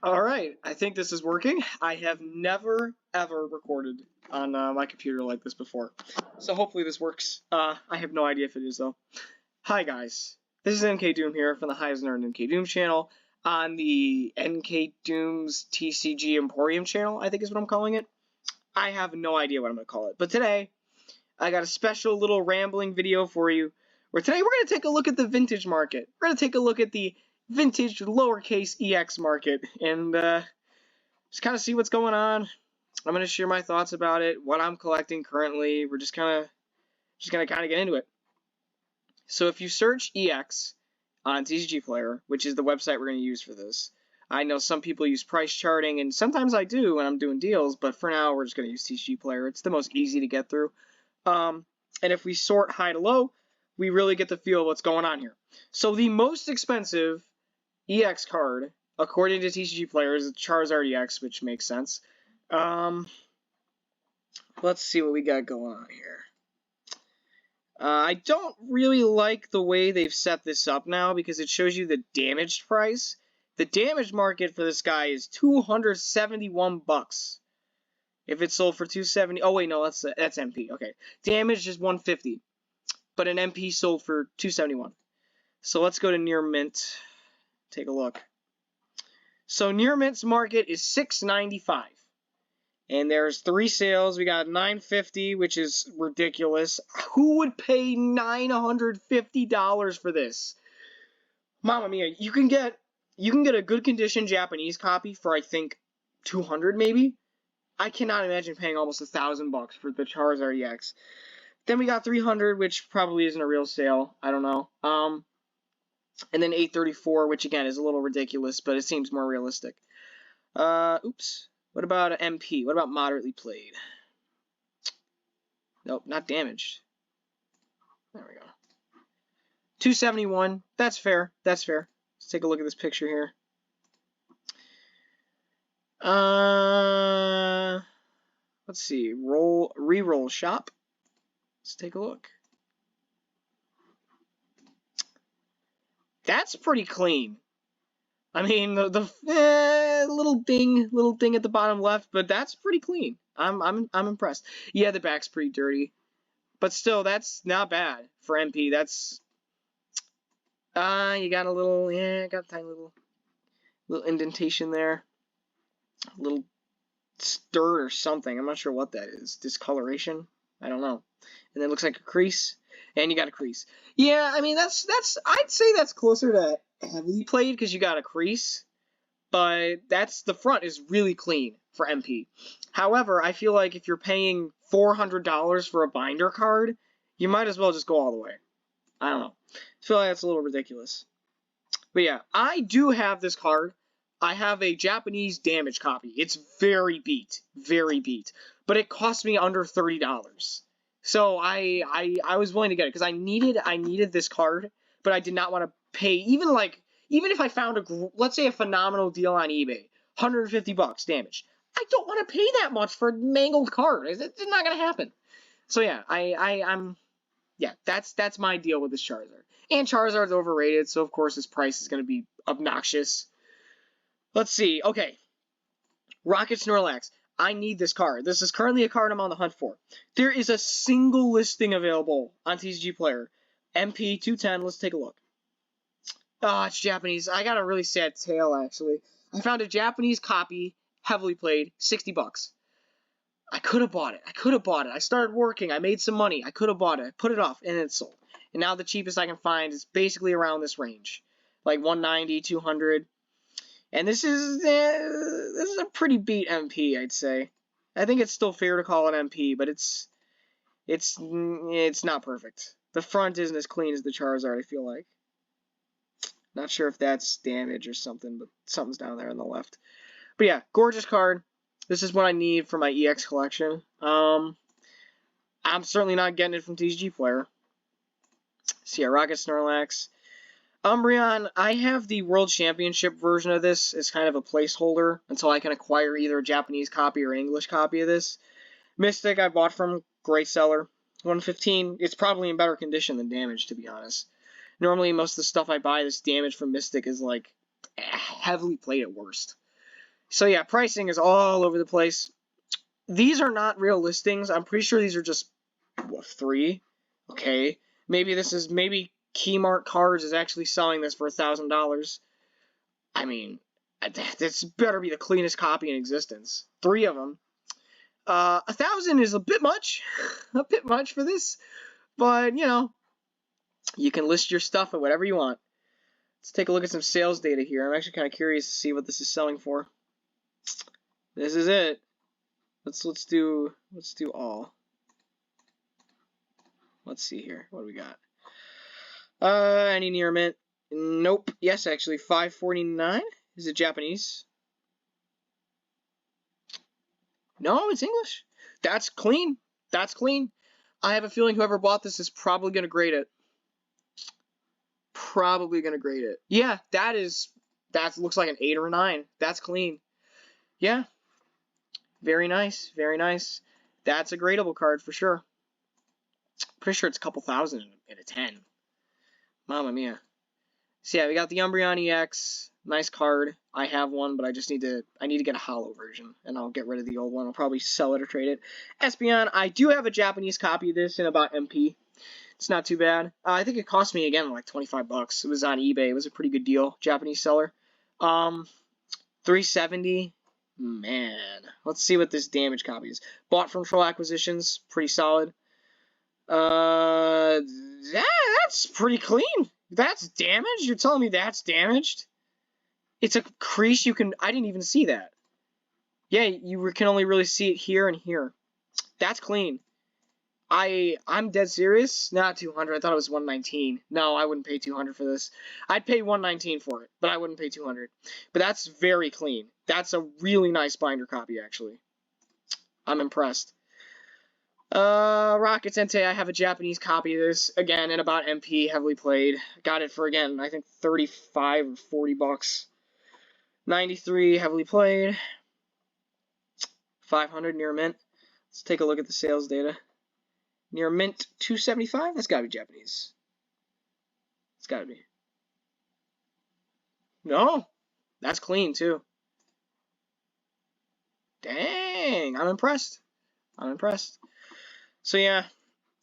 Alright, I think this is working. I have never, ever recorded on my computer like this before. So hopefully this works. I have no idea if it is, though. Hi, guys. This is NKDoom here from the Heisner and NKDoom channel on the NKDoom's TCG Emporium channel, I think is what I'm calling it. I have no idea what I'm going to call it. But today, I got a special little rambling video for you, where today we're going to take a look at the vintage market. We're going to take a look at the vintage lowercase EX market and just kind of see what's going on. I'm going to share my thoughts about it, what I'm collecting currently. We're just gonna kind of get into it. So if you search EX on TCGPLAYER, which is the website we're going to use for this, I know some people use price charting, and sometimes I do when I'm doing deals, but for now we're just going to use TCGPLAYER. It's the most easy to get through. And if we sort high to low, we really get the feel of what's going on here. So the most expensive EX card, according to TCGPLAYER, is the Charizard EX, which makes sense. Let's see what we got going on here. I don't really like the way they've set this up now because it shows you the damaged price. The damaged market for this guy is $271. If it's sold for $270, oh wait, no, that's MP. Okay, damaged is $150, but an MP sold for $271. So let's go to near mint. Take a look. So near mint's market is $695, and there's 3 sales. We got $950, which is ridiculous. Who would pay $950 for this? Mamma mia! You can get a good condition Japanese copy for I think $200 maybe. I cannot imagine paying almost $1,000 for the Charizard EX. Then we got $300, which probably isn't a real sale. I don't know. And then $834, which again is a little ridiculous, but it seems more realistic. Oops. What about an MP? What about moderately played? Nope, not damaged. There we go. $271. That's fair. That's fair. Let's take a look at this picture here. Let's see. Reroll shop. Let's take a look. That's pretty clean. I mean, the little thing at the bottom left, but that's pretty clean. I'm impressed. Yeah, the back's pretty dirty, but still, that's not bad for MP. That's you got a little, got a tiny little indentation there, a little stir or something. I'm not sure what that is. Discoloration. I don't know. And then it looks like a crease. And you got a crease. Yeah, I mean, that's I'd say that's closer to heavily played because you got a crease. But the front is really clean for MP. However, I feel like if you're paying $400 for a binder card, you might as well just go all the way. I don't know. I feel like that's a little ridiculous. But yeah, I do have this card. I have a Japanese damage copy. It's very beat. Very beat. But it cost me under $30. So I was willing to get it because I needed this card, but I did not want to pay even if I found let's say a phenomenal deal on eBay, $150 damage. I don't want to pay that much for a mangled card. It's not gonna happen. So yeah, that's my deal with this Charizard. And Charizard's overrated, so of course his price is gonna be obnoxious. Let's see. Okay, Rocket Snorlax. I need this card. This is currently a card I'm on the hunt for. There is a single listing available on TCGPLAYER. MP 210. Let's take a look. Oh, it's Japanese. I got a really sad tale, actually. I found a Japanese copy, heavily played, $60. I could have bought it. I started working. I made some money. I could have bought it. I put it off, and it sold. And now the cheapest I can find is basically around this range. Like 190, 200. And this is a pretty beat MP, I'd say. I think it's still fair to call it MP, but it's not perfect. The front isn't as clean as the Charizard, I feel like. Not sure if that's damage or something, but something's down there on the left. But yeah, gorgeous card. This is what I need for my EX collection. I'm certainly not getting it from TCGPLAYER. So yeah, Rocket Snorlax. Umbreon, I have the World Championship version of this as kind of a placeholder until I can acquire either a Japanese copy or an English copy of this. Mystic I bought from Great Seller, 115. It's probably in better condition than damaged, to be honest. Normally, most of the stuff I buy that's damaged from Mystic is like heavily played at worst. So yeah, pricing is all over the place. These are not real listings. I'm pretty sure these are just, what, 3? Okay. Maybe Keymark Cards is actually selling this for $1,000. I mean, this better be the cleanest copy in existence. 3 of them. 1,000 is a bit much. A bit much for this. But, you know, you can list your stuff at whatever you want. Let's take a look at some sales data here. I'm actually kind of curious to see what this is selling for. This is it. Let's do all. Let's see here. What do we got? Any near mint? Nope. Yes, actually, $5.49. Is it Japanese? No, it's English. That's clean. That's clean. I have a feeling whoever bought this is probably going to grade it. Probably going to grade it. Yeah, that looks like an 8 or a 9. That's clean. Yeah. Very nice. Very nice. That's a gradable card for sure. Pretty sure it's a couple thousand in a 10. Mamma mia. So yeah, we got the Umbreon EX. Nice card. I have one, but I need to get a hollow version, and I'll get rid of the old one. I'll probably sell it or trade it. Espeon, I do have a Japanese copy of this in about MP. It's not too bad. I think it cost me, again, like 25 bucks. It was on eBay. It was a pretty good deal. Japanese seller. 370. Man. Let's see what this damage copy is. Bought from Troll Acquisitions. Pretty solid. That's pretty clean. That's damaged? You're telling me that's damaged? It's a crease I didn't even see that. Yeah, you can only really see it here and here. That's clean. I'm dead serious. Not 200. I thought it was 119. No, I wouldn't pay 200 for this. I'd pay 119 for it, but I wouldn't pay 200. But that's very clean. That's a really nice binder copy, actually. I'm impressed. Rockets Entei, I have a Japanese copy of this, again, in about MP, heavily played. Got it for, again, I think 35 or 40 bucks. 93, heavily played. 500 near mint. Let's take a look at the sales data. Near mint 275? That's gotta be Japanese. It's gotta be. No! That's clean, too. Dang! I'm impressed. I'm impressed. So yeah,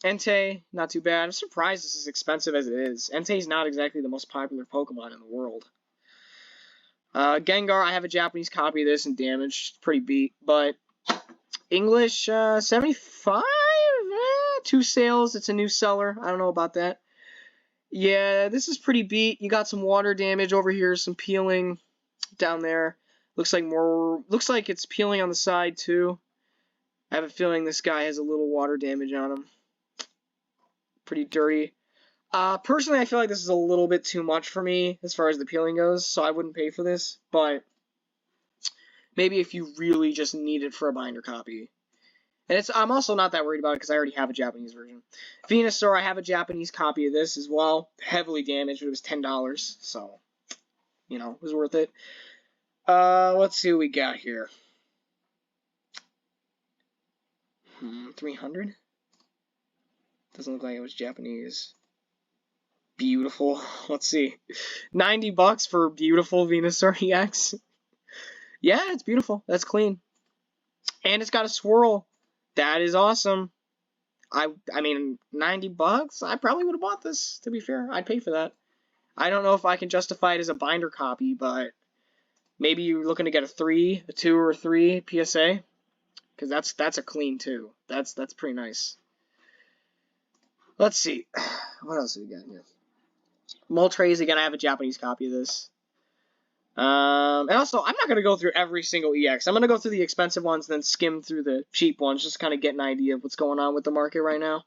Entei, not too bad. I'm surprised this is expensive as it is. Entei's not exactly the most popular Pokemon in the world. Gengar, I have a Japanese copy of this and damaged. Pretty beat. But English, 75? 2 sales. It's a new seller. I don't know about that. Yeah, this is pretty beat. You got some water damage over here, some peeling down there. Looks like it's peeling on the side too. I have a feeling this guy has a little water damage on him. Pretty dirty. Personally, I feel like this is a little bit too much for me as far as the peeling goes, so I wouldn't pay for this. But maybe if you really just need it for a binder copy. And I'm also not that worried about it because I already have a Japanese version. Venusaur, I have a Japanese copy of this as well. Heavily damaged, but it was $10, so, you know, it was worth it. Let's see what we got here. 300? Doesn't look like it was Japanese. Beautiful. Let's see. 90 bucks for beautiful Venusaur EX. Yeah, it's beautiful. That's clean. And it's got a swirl. That is awesome. I mean, 90 bucks? I probably would have bought this, to be fair. I'd pay for that. I don't know if I can justify it as a binder copy, but maybe you're looking to get a 2 or 3 PSA. Because that's a clean 2. That's pretty nice. Let's see. What else do we got here? Moltres, again, I have a Japanese copy of this. And also, I'm not going to go through every single EX. I'm going to go through the expensive ones, then skim through the cheap ones, just to kind of get an idea of what's going on with the market right now.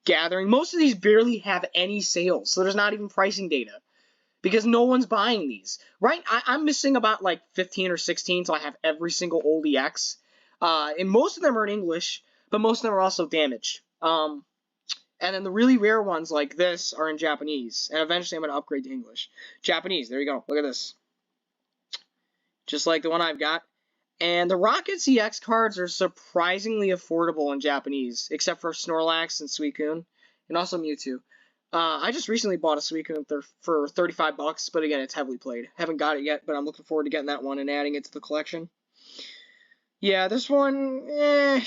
Gathering. Most of these barely have any sales, so there's not even pricing data. Because no one's buying these. Right? I'm missing about like 15 or 16, so I have every single old EX. And most of them are in English, but most of them are also damaged. And then the really rare ones like this are in Japanese. And eventually I'm going to upgrade to English. Japanese, there you go. Look at this. Just like the one I've got. And the Rockets EX cards are surprisingly affordable in Japanese. Except for Snorlax and Suicune. And also Mewtwo. I just recently bought a Suicune for 35 bucks, but again, it's heavily played. Haven't got it yet, but I'm looking forward to getting that one and adding it to the collection. Yeah, this one, I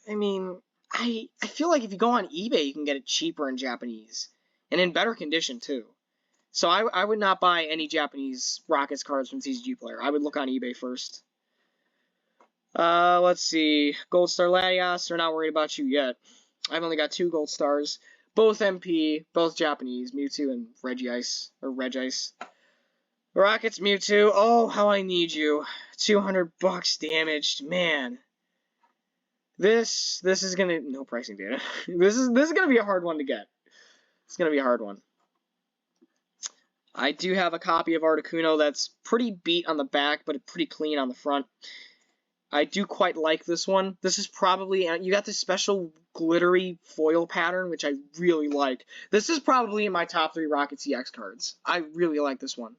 mean, I feel like if you go on eBay, you can get it cheaper in Japanese and in better condition too. So I would not buy any Japanese Rockets cards from TCGPLAYER. I would look on eBay first. Let's see. Gold Star Latias, they're not worried about you yet. I've only got 2 gold stars. Both MP, both Japanese, Mewtwo and Regice, or Regice. Rockets Mewtwo, oh, how I need you. 200 bucks damaged, man. This is gonna, no pricing data. This is gonna be a hard one to get. It's gonna be a hard one. I do have a copy of Articuno that's pretty beat on the back, but pretty clean on the front. I do quite like this one. This is probably, you got this special glittery foil pattern, which I really like. This is probably in my top 3 Rockets EX cards. I really like this one.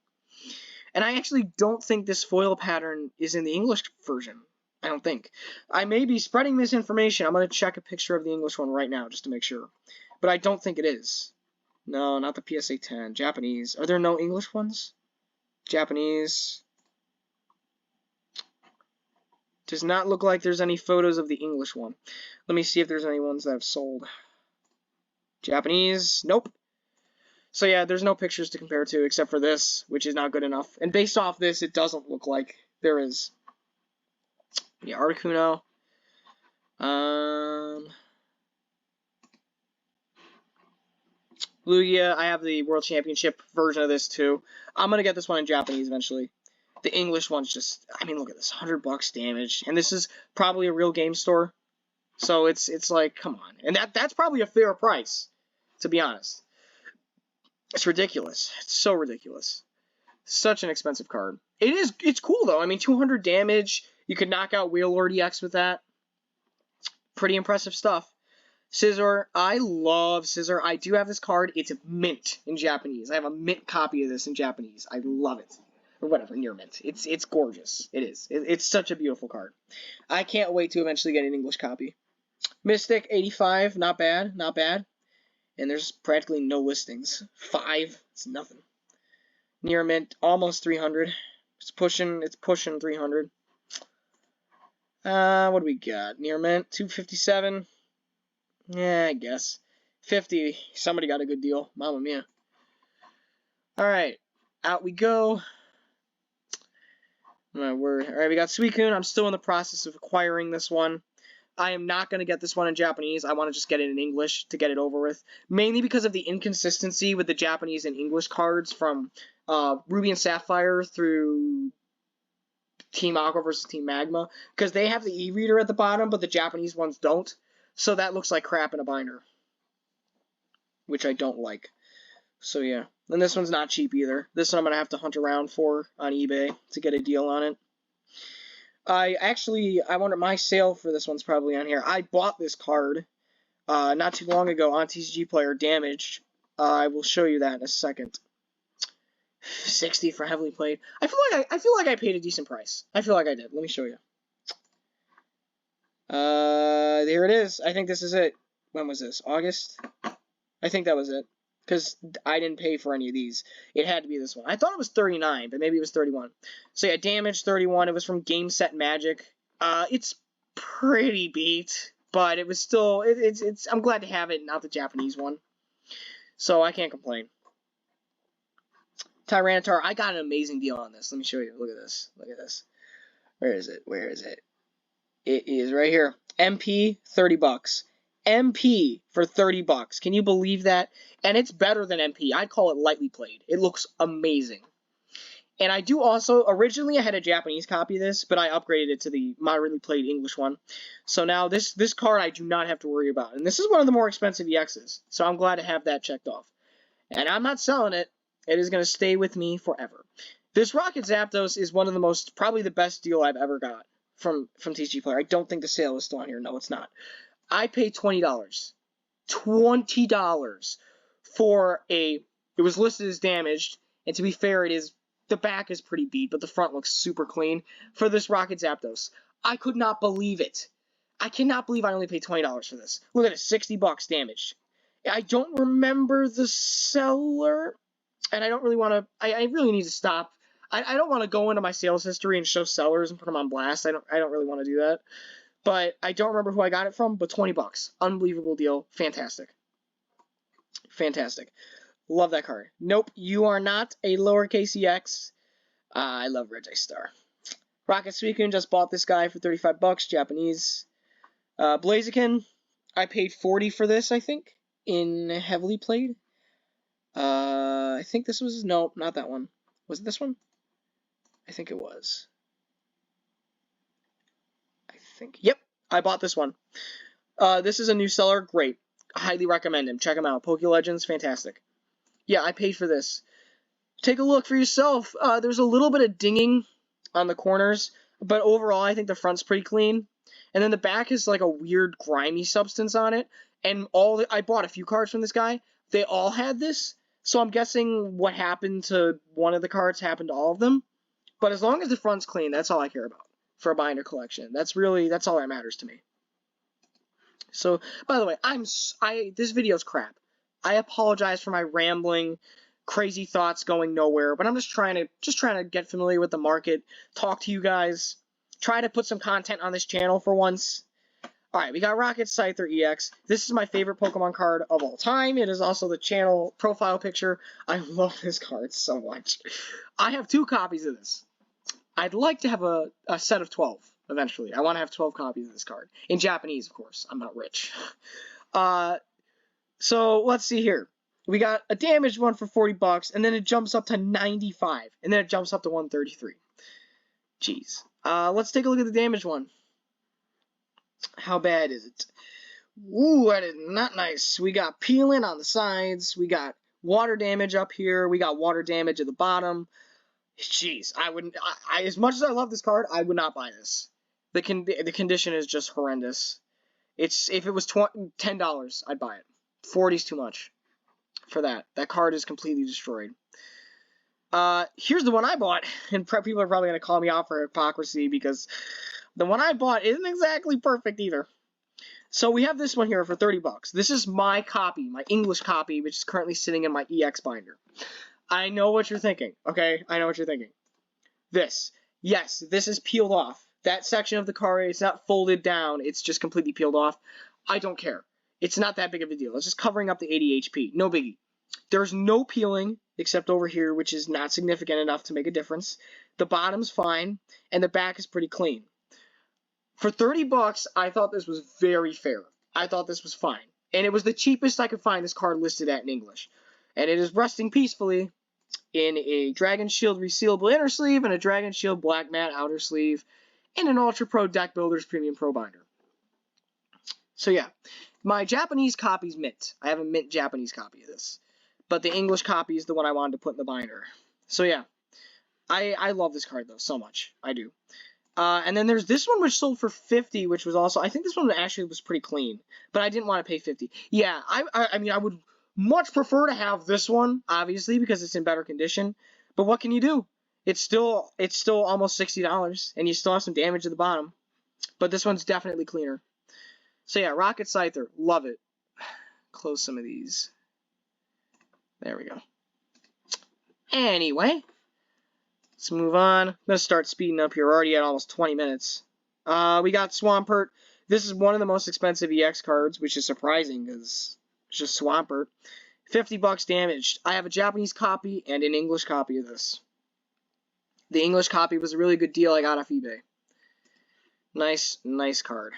And I actually don't think this foil pattern is in the English version. I don't think. I may be spreading misinformation. I'm going to check a picture of the English one right now just to make sure. But I don't think it is. No, not the PSA 10. Japanese. Are there no English ones? Japanese. Does not look like there's any photos of the English one. Let me see if there's any ones that have sold. Japanese. Nope. So yeah, there's no pictures to compare to except for this, which is not good enough. And based off this, it doesn't look like there is. Yeah, Articuno. Lugia, I have the World Championship version of this too. I'm going to get this one in Japanese eventually. The English one's just, I mean, look at this, 100 bucks damage. And this is probably a real game store. So it's like, come on. And that's probably a fair price, to be honest. It's ridiculous. It's so ridiculous. Such an expensive card. It's cool though. I mean, 200 damage. You could knock out Wheelord EX with that. Pretty impressive stuff. Scizor, I love Scizor. I do have this card. It's mint in Japanese. I have a mint copy of this in Japanese. I love it. Or whatever, near mint. It's gorgeous. It is. It's such a beautiful card. I can't wait to eventually get an English copy. Mystic, 85. Not bad. Not bad. And there's practically no listings. 5. It's nothing. Near mint, almost 300. It's pushing 300. What do we got? Near mint, 257. Yeah, I guess. 50. Somebody got a good deal. Mamma mia. Alright. Out we go. My word. Alright, we got Suicune. I'm still in the process of acquiring this one. I am not going to get this one in Japanese. I want to just get it in English to get it over with. Mainly because of the inconsistency with the Japanese and English cards from Ruby and Sapphire through Team Aqua versus Team Magma. Because they have the e-reader at the bottom, but the Japanese ones don't. So that looks like crap in a binder. Which I don't like. So yeah. And this one's not cheap either. This one I'm going to have to hunt around for on eBay to get a deal on it. I wonder, my sale for this one's probably on here. I bought this card not too long ago on TCGPLAYER damaged. I will show you that in a second. 60 for heavily played. I feel like I paid a decent price. I feel like I did. Let me show you. There it is. I think this is it. When was this? August? I think that was it. Because I didn't pay for any of these. It had to be this one. I thought it was 39, but maybe it was 31. So yeah, damage 31. It was from Game Set Magic. It's pretty beat, but it was still. I'm glad to have it, not the Japanese one. So I can't complain. Tyranitar, I got an amazing deal on this. Let me show you. Look at this. Look at this. Where is it? Where is it? It is right here. MP, 30 bucks. MP for 30 bucks. Can you believe that? And it's better than MP. I'd call it lightly played. It looks amazing. And I do also, originally I had a Japanese copy of this, but I upgraded it to the moderately played English one. So now this card I do not have to worry about. And this is one of the more expensive EXs. So I'm glad to have that checked off. And I'm not selling it. It is going to stay with me forever. This Rocket Zapdos is one of the most, probably the best deal I've ever got from TCGPLAYER. I don't think the sale is still on here. No, it's not. I paid $20. $20 for it was listed as damaged, and to be fair, the back is pretty beat, but the front looks super clean for this Rocket Zapdos. I could not believe it. I cannot believe I only paid $20 for this. Look at it, 60 bucks damaged. I don't remember the seller, and I don't really want to. I really need to stop. I don't want to go into my sales history and show sellers and put them on blast. I don't really want to do that. But I don't remember who I got it from. But $20, unbelievable deal, fantastic, fantastic. Love that card. Nope, you are not a lowercase EX. I love Registar. Rocket Suicune just bought this guy for $35, Japanese. Blaziken, I paid $40 for this, I think, in Heavily Played. I think this was, no, not that one. Was it this one? I think it was. Yep, I bought this one. This is a new seller, great. I highly recommend him. Check him out. Poke Legends, fantastic. Yeah, I paid for this. Take a look for yourself. There's a little bit of dinging on the corners, but overall I think the front's pretty clean. And then the back is like a weird grimy substance on it. And I bought a few cards from this guy. They all had this, so I'm guessing what happened to one of the cards happened to all of them. But as long as the front's clean, that's all I care about for a binder collection. That's all that matters to me. So, by the way, this video's crap. I apologize for my rambling, crazy thoughts going nowhere, but I'm just trying to get familiar with the market, talk to you guys, try to put some content on this channel for once. Alright, we got Rocket Scyther EX. This is my favorite Pokemon card of all time. It is also the channel profile picture. I love this card so much. I have 2 copies of this. I'd like to have a set of 12 eventually. I want to have 12 copies of this card. In Japanese, of course. I'm not rich. So, let's see here. We got a damaged one for $40, and then it jumps up to 95, and then it jumps up to 133. Jeez. Let's take a look at the damaged one. How bad is it? Ooh, that is not nice. We got peeling on the sides. We got water damage up here. We got water damage at the bottom. Jeez, I wouldn't. As much as I love this card, I would not buy this. The condition is just horrendous. If it was $10, I'd buy it. 40's too much for that. That card is completely destroyed. Here's the one I bought, and people are probably gonna call me out for hypocrisy because the one I bought isn't exactly perfect either. So we have this one here for $30. This is my copy, my English copy, which is currently sitting in my EX binder. I know what you're thinking, okay? I know what you're thinking. Yes, this is peeled off. That section of the card, it's not folded down, it's just completely peeled off. I don't care. It's not that big of a deal. It's just covering up the 80 HP. No biggie. There's no peeling except over here, which is not significant enough to make a difference. The bottom's fine, and the back is pretty clean. For $30, I thought this was very fair. I thought this was fine. And it was the cheapest I could find this card listed at in English. And it is resting peacefully in a Dragon Shield resealable inner sleeve and a Dragon Shield black matte outer sleeve and an Ultra Pro Deck Builders Premium Pro Binder. So yeah, my Japanese copy's mint. I have a mint Japanese copy of this. But the English copy is the one I wanted to put in the binder. So yeah, I love this card though, so much. I do. And then there's this one which sold for $50, which was also, I think this one actually was pretty clean, but I didn't want to pay $50. Yeah, I mean, I would much prefer to have this one, obviously, because it's in better condition, but what can you do? It's still almost $60, and you still have some damage at the bottom, but this one's definitely cleaner. So yeah, Rocket Scyther, love it. Close some of these. There we go. Anyway, let's move on. I'm going to start speeding up here. We're already at almost 20 minutes. We got Swampert. This is one of the most expensive EX cards, which is surprising because it's just Swampert. $50 damaged. I have a Japanese copy and an English copy of this. The English copy was a really good deal I got off eBay. Nice card.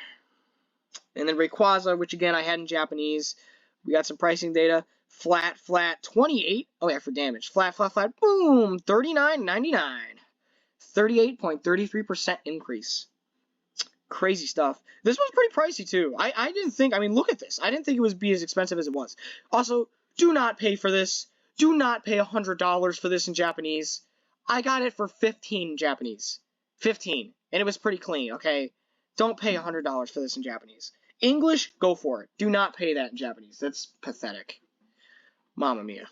And then Rayquaza, which again I had in Japanese. We got some pricing data. Flat, 28. Oh yeah, for damage. Flat, boom, $39.99. 38.33% increase. Crazy stuff. This one's pretty pricey too. I didn't think, I mean, look at this. I didn't think it would be as expensive as it was. Also, do not pay for this. Do not pay $100 for this in Japanese. I got it for 15 in Japanese. 15. And it was pretty clean, okay? Don't pay $100 for this in Japanese. English, go for it. Do not pay that in Japanese. That's pathetic. Mamma mia.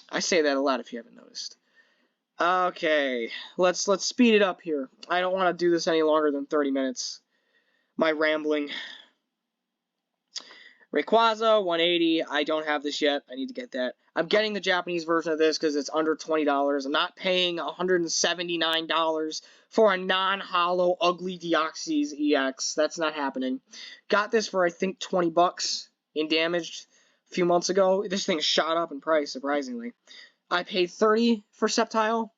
I say that a lot if you haven't noticed. Okay, let's speed it up here. I don't want to do this any longer than 30 minutes. My rambling Rayquaza, 180. I don't have this yet. I need to get that. I'm getting the Japanese version of this because it's under $20. I'm not paying $179 for a non-holo ugly Deoxys EX. That's not happening. Got this for, I think, 20 bucks in damaged a few months ago. This thing shot up in price, surprisingly. I paid 30 for Sceptile.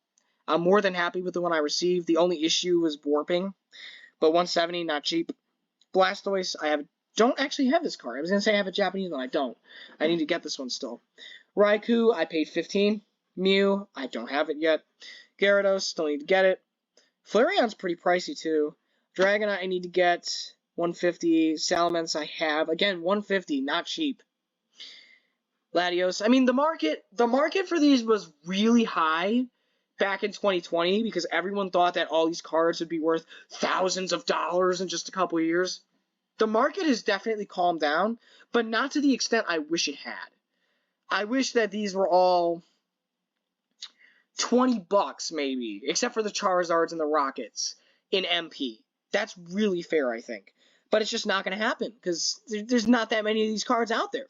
I'm more than happy with the one I received. The only issue was warping, but 170, not cheap. Blastoise, don't actually have this card. I was going to say I have a Japanese one. I don't. I need to get this one still. Raikou, I paid 15. Mew, I don't have it yet. Gyarados, still need to get it. Flareon's pretty pricey too. Dragonite, I need to get 150. Salamence, I have. Again, 150, not cheap. Latios, I mean, the market for these was really high back in 2020 because everyone thought that all these cards would be worth thousands of dollars in just a couple of years. The market has definitely calmed down, but not to the extent I wish it had. I wish that these were all 20 bucks maybe, except for the Charizards and the Rockets in MP. That's really fair, I think. But it's just not going to happen because there's not that many of these cards out there.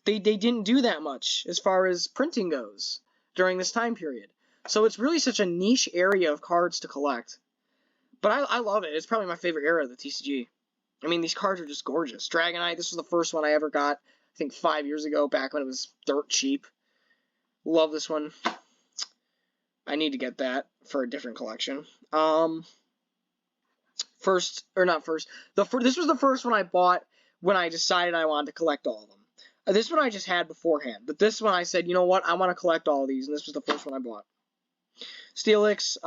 They didn't do that much as far as printing goes during this time period. So it's really such a niche area of cards to collect. But I love it. It's probably my favorite era of the TCG. I mean, these cards are just gorgeous. Dragonite, this was the first one I ever got, I think 5 years ago, back when it was dirt cheap. Love this one. I need to get that for a different collection. This was the first one I bought when I decided I wanted to collect all of them. This one I just had beforehand, but this one I said, you know what, I want to collect all of these, and this was the first one I bought. Steelix,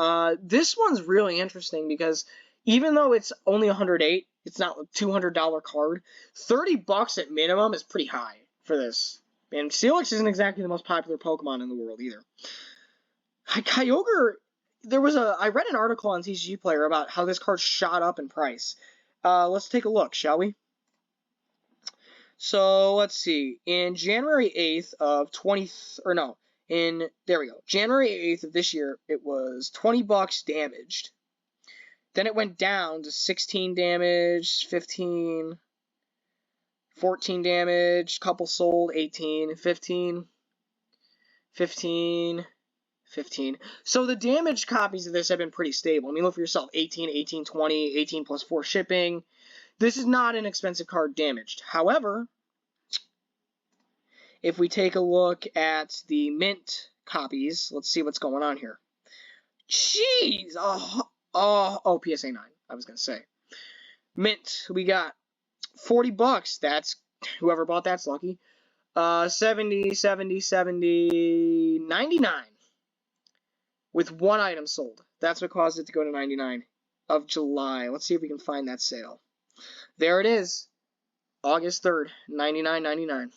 this one's really interesting because even though it's only 108, it's not a $200 card, 30 bucks at minimum is pretty high for this. And Steelix isn't exactly the most popular Pokemon in the world either. Kyogre, I read an article on TCGPLAYER about how this card shot up in price. Let's take a look, shall we? So, let's see. In January 8th of January 8th of this year, it was 20 bucks damaged. Then it went down to 16 damage, 15, 14 damage, couple sold, 18, 15, 15, 15. So the damaged copies of this have been pretty stable. I mean, look for yourself, 18, 18, 20, 18 plus 4 shipping. This is not an expensive card damaged. However, if we take a look at the mint copies, let's see what's going on here. Jeez! Oh, PSA 9, I was going to say. Mint, we got 40 bucks. That's, whoever bought that's lucky. 70, 70, 70, 99. With one item sold. That's what caused it to go to 99 of July. Let's see if we can find that sale. There it is. August 3rd, 99.99.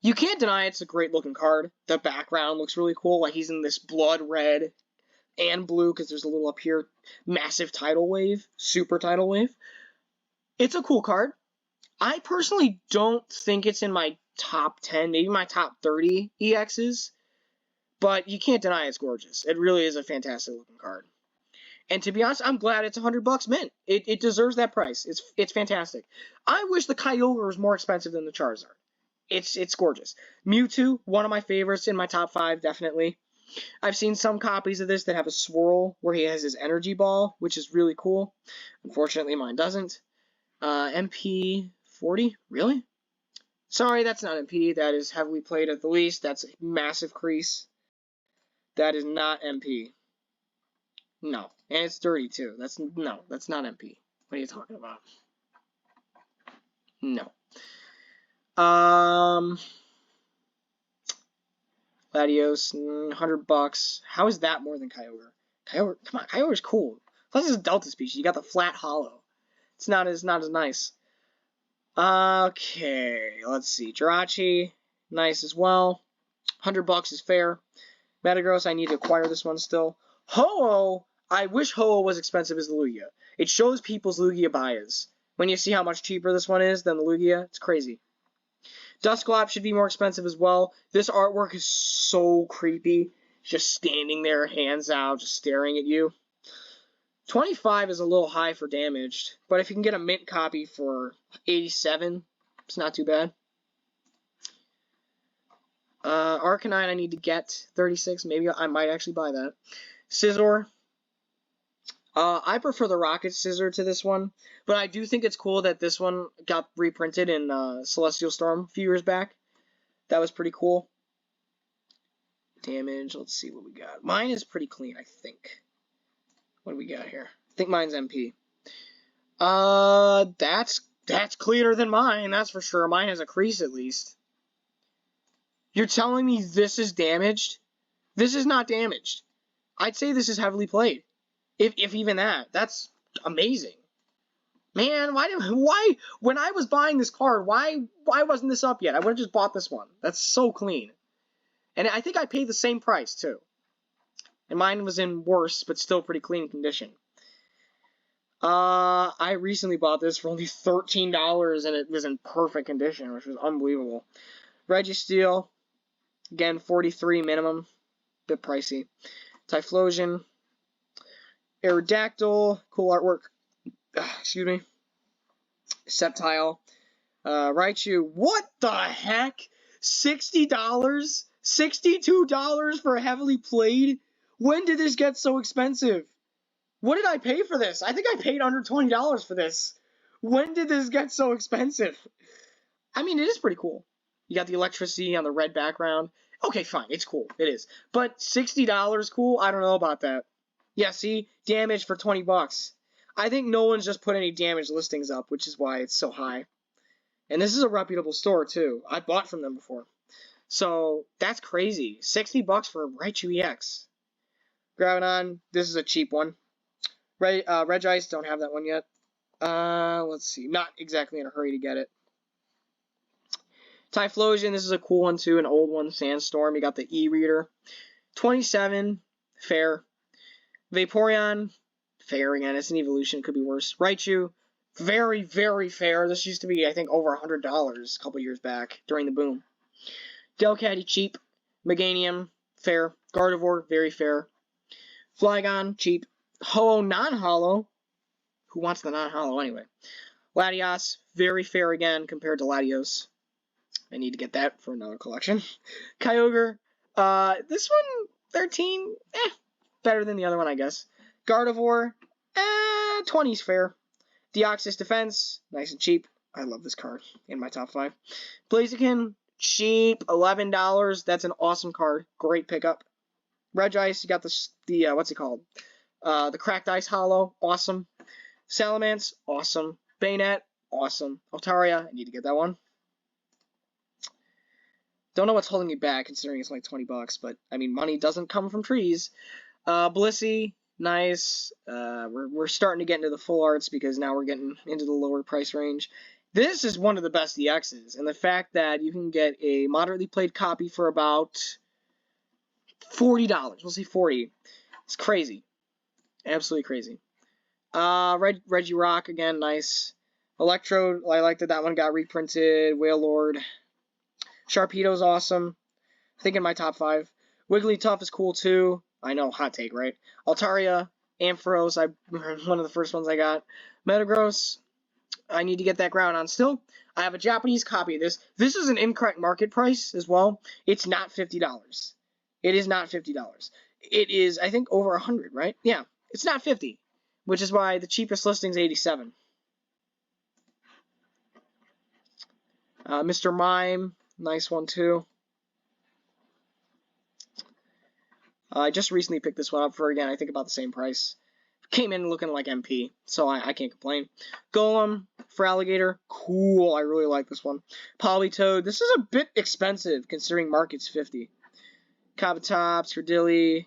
You can't deny it's a great looking card. The background looks really cool. Like he's in this blood red and blue because there's a little up here massive tidal wave, super tidal wave. It's a cool card. I personally don't think it's in my top 10, maybe my top 30 EXs, but you can't deny it's gorgeous. It really is a fantastic looking card. And to be honest, I'm glad it's 100 bucks mint. It deserves that price. It's fantastic. I wish the Kyogre was more expensive than the Charizard. It's gorgeous. Mewtwo, one of my favorites in my top 5, definitely. I've seen some copies of this that have a swirl where he has his energy ball, which is really cool. Unfortunately, mine doesn't. MP 40? Really? Sorry, that's not MP. That is heavily played at the least. That's a massive crease. That is not MP. No. And it's dirty, too. That's not MP. What are you talking about? No. Latios, 100 bucks. How is that more than Kyogre? Kyogre, come on, Kyogre's cool. Plus it's a Delta species. You got the flat hollow. It's not as nice. Okay, let's see. Jirachi, nice as well. 100 bucks is fair. Metagross, I need to acquire this one still. Ho-Oh, I wish Ho-Oh was expensive as the Lugia. It shows people's Lugia bias. When you see how much cheaper this one is than the Lugia, it's crazy. Dusclops should be more expensive as well. This artwork is so creepy. Just standing there, hands out, just staring at you. 25 is a little high for damaged, but if you can get a mint copy for 87, it's not too bad. Arcanine I need to get 36. Maybe I might actually buy that. Scizor. I prefer the Rocket Scissor to this one, but I do think it's cool that this one got reprinted in Celestial Storm a few years back. That was pretty cool. Damage, let's see what we got. Mine is pretty clean, I think. What do we got here? I think mine's MP. That's cleaner than mine, that's for sure. Mine has a crease at least. You're telling me this is damaged? This is not damaged. I'd say this is heavily played. If even that. That's amazing. Man, why when I was buying this card, why wasn't this up yet? I would have just bought this one. That's so clean. And I think I paid the same price too. And mine was in worse, but still pretty clean condition. I recently bought this for only $13 and it was in perfect condition, which was unbelievable. Registeel, again 43 minimum, bit pricey. Typhlosion, Aerodactyl, cool artwork. Excuse me. Sceptile, Raichu. What the heck? $60? $62 for heavily played? When did this get so expensive? What did I pay for this? I think I paid under $20 for this. When did this get so expensive? I mean, it is pretty cool. You got the electricity on the red background. Okay, fine. It's cool. It is. But $60 cool? I don't know about that. Yeah, see? Damage for 20 bucks. I think no one's just put any damage listings up, which is why it's so high. And this is a reputable store, too. I bought from them before. So, that's crazy. 60 bucks for Raichu EX. Graviton, this is a cheap one. Regice, don't have that one yet. Let's see. Not exactly in a hurry to get it. Typhlosion, this is a cool one too, an old one, Sandstorm. You got the E-Reader. 27, fair. Vaporeon, fair again. It's an evolution, could be worse. Raichu, very, very fair. This used to be, I think, over $100 a couple years back during the boom. Delcatty, cheap. Meganium, fair. Gardevoir, very fair. Flygon, cheap. Ho-Oh, non-hollow. Who wants the non-hollow anyway? Latios, very fair again compared to Latios. I need to get that for another collection. Kyogre, this one, 13, better than the other one, I guess. Gardevoir, 20's fair. Deoxys Defense, nice and cheap. I love this card in my top 5. Blaziken, cheap, $11. That's an awesome card. Great pickup. Regice, you got the what's it called? The Cracked Ice Hollow, awesome. Salamence, awesome. Bayonet, awesome. Altaria, I need to get that one. Don't know what's holding me back, considering it's like 20 bucks, but, I mean, money doesn't come from trees. Blissey, nice. We're starting to get into the full arts, because now we're getting into the lower price range. This is one of the best EXs, and the fact that you can get a moderately played copy for about $40. We'll say 40. It's crazy. Absolutely crazy. Regirock, again, nice. Electrode, I like that one got reprinted. Wailord. Sharpedo's awesome. I think in my top 5. Wigglytuff is cool too. I know, hot take, right? Altaria, Ampharos, one of the first ones I got. Metagross, I need to get that Groudon still. I have a Japanese copy of this. This is an incorrect market price as well. It's not $50. It is not $50. It is, I think, over 100, right? Yeah, it's not 50, which is why the cheapest listing is 87. Mr. Mime, nice one too. I just recently picked this one up for, again, I think about the same price. Came in looking like MP, so I can't complain. Golem for Alligator, cool. I really like this one. Politoed, this is a bit expensive considering market's 50. Kabutops, Credilli,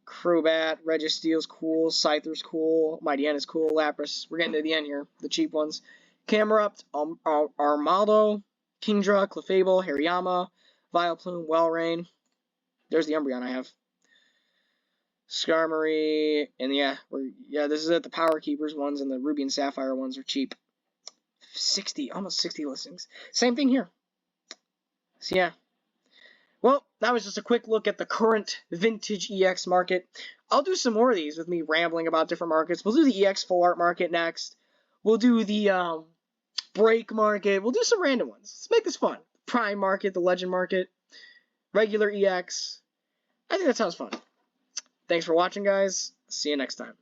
Crobat, Registeel's cool, Scyther's cool, Mightyena is cool, Lapras. We're getting to the end here, the cheap ones. Camerupt, Armaldo, Kingdra, Clefable, Hariyama, Vileplume, Welrain. There's the Umbreon I have. Skarmory, and this is it. The Power Keepers ones and the Ruby and Sapphire ones are cheap. 60, almost 60 listings. Same thing here. So yeah. Well, that was just a quick look at the current vintage EX market. I'll do some more of these with me rambling about different markets. We'll do the EX full art market next. We'll do the break market. We'll do some random ones. Let's make this fun. Prime market, the legend market, regular EX. I think that sounds fun. Thanks for watching, guys. See you next time.